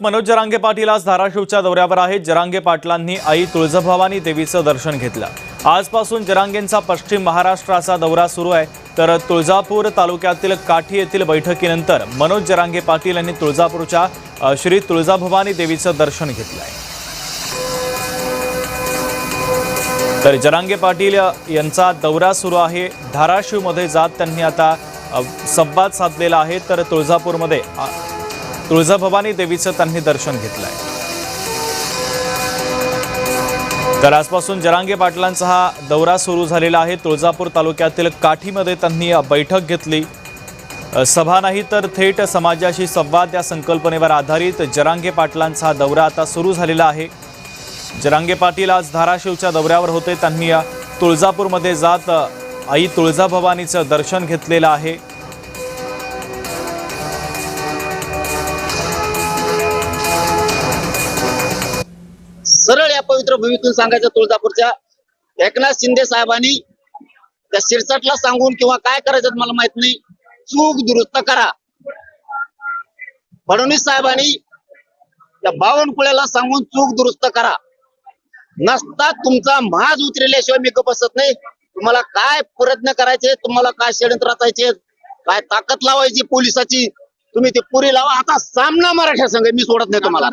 मनोज जरांगे पाटील आज धाराशिवच्या दौऱ्यावर आहेत। जरांगे पाटलांनी आई तुळजाभवानी देवीचं दर्शन घेतलं। आजपासून जरांगेंचा पश्चिम महाराष्ट्राचा दौरा सुरू आहे। तर तुळजापूर तालुक्यातील काठी येथील बैठकीनंतर मनोज जरांगे पाटील यांनी तुळजापूरच्या श्री तुळजाभवानी देवीचं दर्शन घेतलंय। तर जरांगे पाटील यांचा दौरा सुरू आहे। धाराशिवमध्ये जात त्यांनी आता संवाद साधलेला आहे। तर तुळजापूरमध्ये तुळजाभवानी देवीचं त्यांनी दर्शन घेतलंय। तर आजपासून जरांगे पाटलांचा हा दौरा सुरू झालेला आहे। तुळजापूर तालुक्यातील काठीमध्ये त्यांनी बैठक घेतली। सभा नाही तर थेट समाजाशी संवाद या संकल्पनेवर आधारित जरांगे पाटलांचा दौरा आता सुरू झालेला आहे। जरांगे पाटील आज धाराशिवच्या दौऱ्यावर होते। त्यांनी तुळजापूरमध्ये जात आई तुळजाभवानीचं दर्शन घेतलेलं आहे। सरळ या पवित्र भूमीतून सांगायचं, तुळजापूरच्या एकनाथ शिंदे साहेबांनी त्या शिरसाटला सांगून किंवा काय करायचं मला माहित नाही, चूक दुरुस्त करा। फडणवीस साहेबांनी त्या बावनकुळ्याला सांगून चूक दुरुस्त करा। नसता तुमचा महाज उतरल्याशिवाय मी बसत नाही। तुम्हाला काय प्रयत्न करायचे, तुम्हाला काय षडयंत्र रचायचे, काय ताकद लावायची पोलिसाची, तुम्ही ती पुरी लावा। आता सामना मराठा संघ मी सोडत नाही तुम्हाला।